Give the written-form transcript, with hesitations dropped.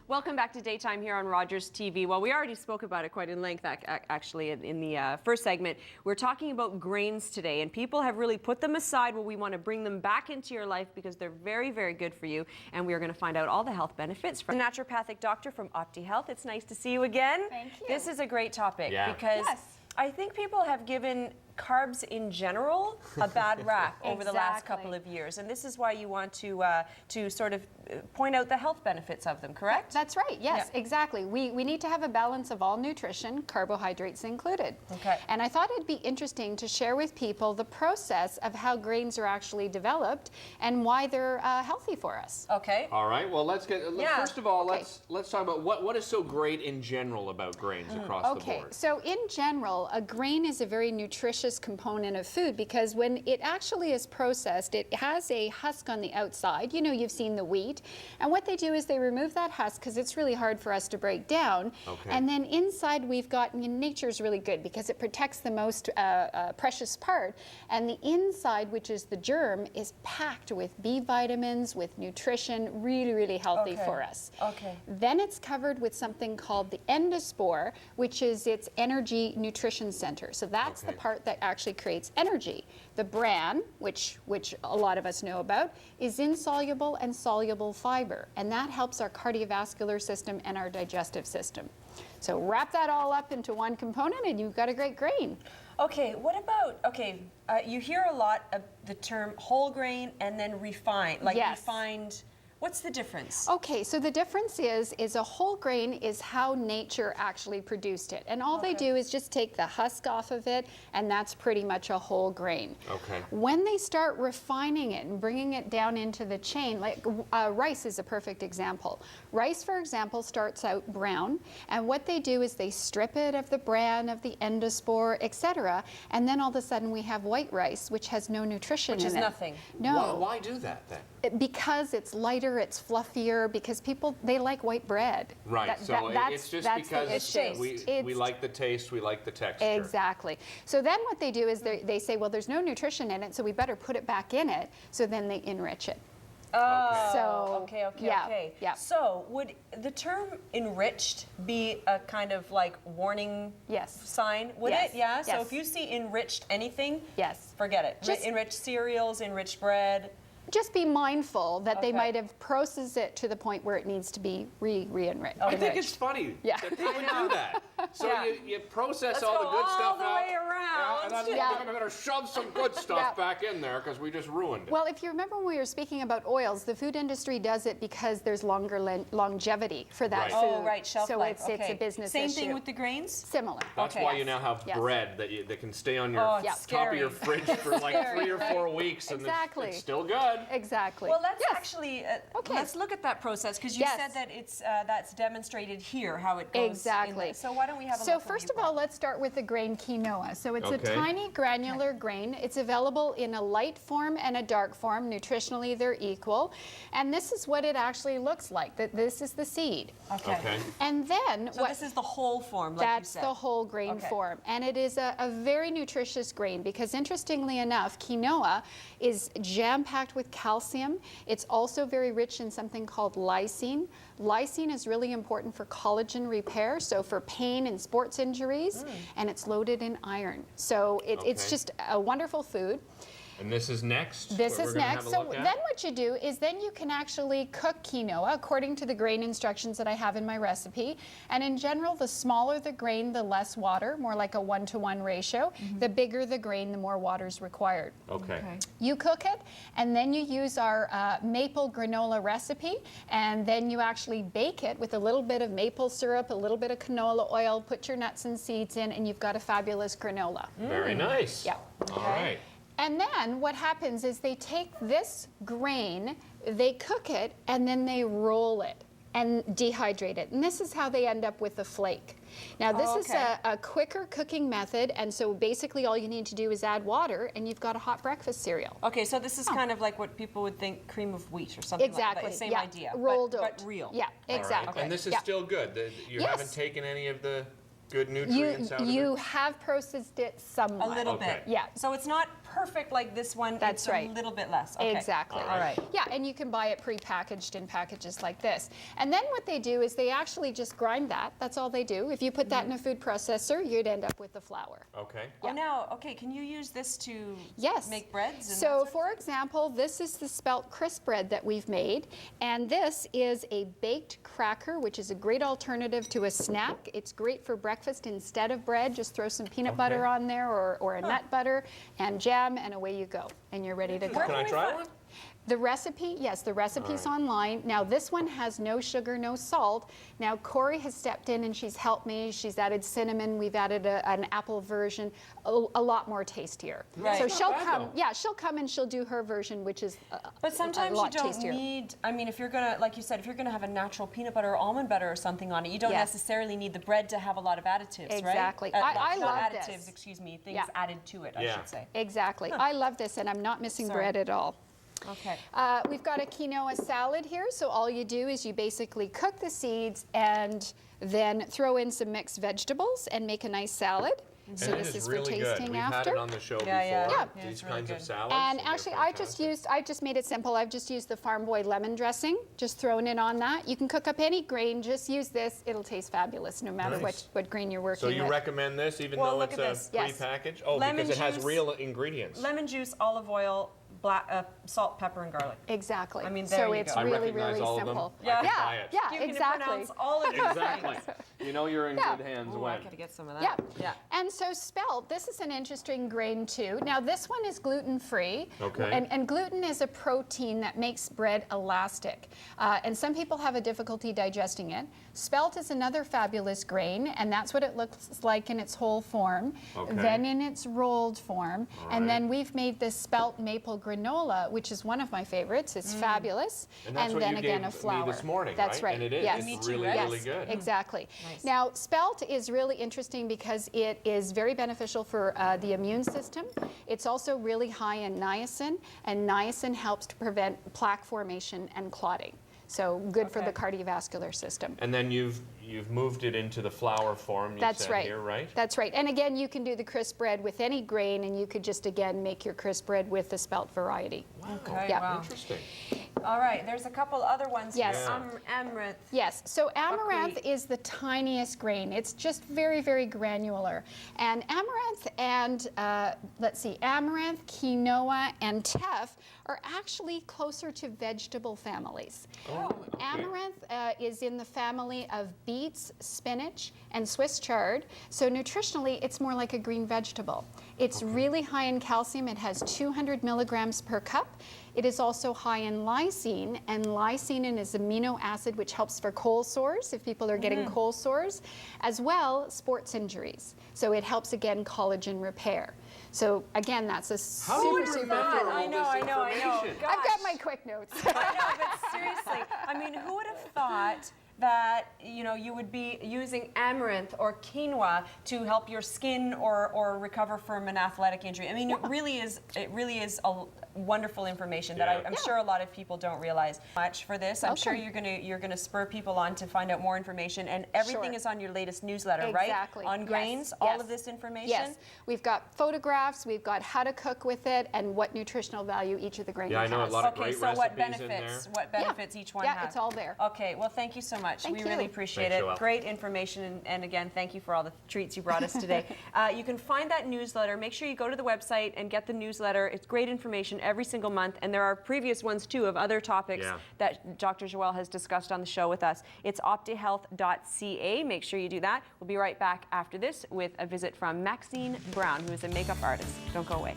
Welcome back to Daytime here on Rogers TV. Well, we already spoke about it quite in length, actually, in the first segment. We're talking about grains today, and people have really put them aside. Well, we want to bring them back into your life because they're very, very good for you, and we are going to find out all the health benefits from a naturopathic doctor from OptiHealth. It's nice to see you again. Thank you. This is a great topic because Yes. I think people have given carbs in general a bad rap over the last couple of years, and this is why you want to sort of point out the health benefits of them, correct? That's right, yes, exactly. We need to have a balance of all nutrition, carbohydrates included. Okay. And I thought it'd be interesting to share with people the process of how grains are actually developed and why they're healthy for us. Okay. All right, well, let's get, first of all, let's talk about what is so great in general about grains across the board. Okay, so in general, a grain is a very nutritious component of food because when it actually is processed, it has a husk on the outside. You know, you've seen the wheat. And what they do is they remove that husk because it's really hard for us to break down. Okay. And then inside we've got, nature's really good because it protects the most precious part. And the inside, which is the germ, is packed with B vitamins, with nutrition, really, really healthy for us. Okay. Then it's covered with something called the endospore, which is its energy nutrition center. So that's the part that actually creates energy. The bran, which a lot of us know about, is insoluble and soluble fiber, and that helps our cardiovascular system and our digestive system. So wrap that all up into one component and you've got a great grain. Okay, what about, you hear a lot of the term whole grain and then refined, like refined. What's the difference? Okay, so the difference is a whole grain is how nature actually produced it. And all they do is just take the husk off of it, and that's pretty much a whole grain. Okay. When they start refining it and bringing it down into the chain, like rice is a perfect example. Rice, for example, starts out brown, and what they do is they strip it of the bran, of the endospore, etc., and then all of a sudden we have white rice, which has no nutrition in it. Which is nothing. No. Why do that then? Because it's lighter, it's fluffier, because people, they like white bread. Right, it's just because we like the taste, we like the texture. Exactly. So then what they do is they say, well, there's no nutrition in it, so we better put it back in it, so then they enrich it. Oh, so, okay. Yeah. So would the term enriched be a kind of like warning sign? Would it? Yeah? So if you see enriched anything, forget it. Just enriched cereals, enriched bread. Just be mindful that they might have processed it to the point where it needs to be re-enriched. I think it's funny that they would do that. So you process all the good stuff all the way around. and then we're going to shove some good stuff back in there because we just ruined it. Well, if you remember when we were speaking about oils, the food industry does it because there's longer longevity for that food. Oh, right, shelf life. So it's a business issue. Same thing with the grains? Similar. That's why you now have bread that can stay on your top of your fridge for like 3 or 4 weeks and it's still good. Exactly. Well, let's actually let's look at that process because you said that it's that's demonstrated here how it goes. Exactly. So why don't we have a look? So first of all, let's start with the grain quinoa. So it's a tiny granular grain. It's available in a light form and a dark form. Nutritionally, they're equal. And this is what it actually looks like. This is the seed. Okay. And then so this is the whole form, like that's you said. the whole grain form. And it is a very nutritious grain because interestingly enough, quinoa is jam-packed with calcium. It's also very rich in something called lysine. Lysine is really important for collagen repair, so for pain and sports injuries, and it's loaded in iron. So it's just a wonderful food. And this is next? This is next. So then what you do is then you can actually cook quinoa according to the grain instructions that I have in my recipe. And in general, the smaller the grain, the less water, more like a 1-to-1 ratio. The bigger the grain, the more water is required. Okay. You cook it, and then you use our maple granola recipe, and then you actually bake it with a little bit of maple syrup, a little bit of canola oil, put your nuts and seeds in, and you've got a fabulous granola. Very nice. Yeah. All right. And then what happens is they take this grain, they cook it, and then they roll it and dehydrate it. And this is how they end up with a flake. Now this is a quicker cooking method, and so basically all you need to do is add water and you've got a hot breakfast cereal. Okay, so this is kind of like what people would think cream of wheat or something like that. Same idea. Rolled but real. Yeah, exactly. Right. And this is still good. You haven't taken any of the good nutrients out of it? You have processed it somewhat. A little bit. Yeah. So it's not perfect like this one. That's it's right. A little bit less. Okay. Exactly. All right. Yeah, and you can buy it pre-packaged in packages like this. And then what they do is they actually just grind that. That's all they do. If you put that in a food processor, you'd end up with the flour. Okay. Oh, now, okay, can you use this to make breads? And So, for example, this is the spelt crisp bread that we've made, and this is a baked cracker, which is a great alternative to a snack. It's great for breakfast instead of bread. Just throw some peanut butter on there or a nut butter and jam, and away you go, and you're ready to go. Can I try one? The recipe, yes, the recipe's online. Now this one has no sugar, no salt. Now Corey has stepped in and she's helped me. She's added cinnamon. We've added an apple version, a lot more tastier. Right. So It's she'll not bad, come. though. Yeah, she'll come and she'll do her version, which is But sometimes a you lot don't tastier. need, I mean, if you're gonna, like you said, if you're gonna have a natural peanut butter or almond butter or something on it, you don't Yes. necessarily need the bread to have a lot of additives, right? Exactly. not I love additives, this. excuse me, things Yeah. added to it, I should say. Exactly. I love this, and I'm not missing Sorry. bread at all. Okay. We've got a quinoa salad here, so all you do is you basically cook the seeds and then throw in some mixed vegetables and make a nice salad. So And this it is is for really good. tasting We've after. had it on the show Yeah, yeah. before. Yeah, These it's really kinds of good. salads. And they're actually, fantastic. I just made it simple. I've just used the Farm Boy lemon dressing, just thrown it on that. You can cook up any grain, just use this. It'll taste fabulous no matter Nice. what grain you're working So you with. recommend this even Well, though look it's at a this. Yes. pre-packaged? Oh, Lemon because it has juice. real ingredients. Lemon juice, olive oil, salt, pepper, and garlic. Exactly. I mean, there so you it's go. I really, recognize really all of them. simple. I Yeah. can buy it. Yeah, You can exactly. pronounce all of these Exactly. You know you're in Yeah. good hands Ooh, I when. gotta get some of Yeah. that. Yeah. And so spelt, this is an interesting grain too. Now this one is gluten-free. Okay. And gluten is a protein that makes bread elastic. And some people have a difficulty digesting it. Spelt is another fabulous grain, and that's what it looks like in its whole form. Okay. Then in its rolled form. All And right. then we've made this spelt maple granola, which is one of my favorites. It's fabulous. And that's what then you again gave a flour. me this morning, That's right? right. And it is. Yes. It's Me too, really, right? really Yes, good. exactly. Nice. Now, spelt is really interesting because it is very beneficial for the immune system. It's also really high in niacin, and niacin helps to prevent plaque formation and clotting. So good for Okay. the cardiovascular system. And then you've moved it into the flour form, you That's said right. here, right? That's right. And again, you can do the crisp bread with any grain, and you could just, again, make your crisp bread with the spelt variety. Okay, Yeah. wow. Interesting. All right, there's a couple other ones Yes. here. Amaranth. Yes, so amaranth Buckwheat. is the tiniest grain. It's just very, very granular. And amaranth and, let's see, amaranth, quinoa, and teff are actually closer to vegetable families. Oh, okay. Amaranth is in the family of beets, spinach, and Swiss chard. So nutritionally, it's more like a green vegetable. It's really high in calcium. It has 200 milligrams per cup. It is also high in lysine, and lysine is amino acid which helps for cold sores if people are getting cold sores, as well sports injuries. So it helps again collagen repair. So again, that's a How do you super remember food. all I know, this I know. information? I've got my quick notes. I know, but seriously, I mean, who would have thought that you would be using amaranth or quinoa to help your skin or recover from an athletic injury? I mean, it really is a wonderful information that I'm sure a lot of people don't realize. Much for this, I'm sure you're gonna spur people on to find out more information, and everything Sure. is on your latest newsletter, Exactly. right? On Yes. grains, all Yes. of this information. Yes, we've got photographs, we've got how to cook with it, and what nutritional value each of the grains Yeah, I has. know a lot of Okay, great so what recipes in benefits? there. What benefits each one Yeah, has? it's all there. Okay, well, thank you so much. Thank we you. really appreciate Thanks, it. Joelle. Great information, and again, thank you for all the treats you brought us today. You can find that newsletter. Make sure you go to the website and get the newsletter. It's great information every single month, and there are previous ones too of other topics that Dr. Joelle has discussed on the show with us. It's optihealth.ca. Make sure you do that. We'll be right back after this with a visit from Maxine Brown, who is a makeup artist. Don't go away.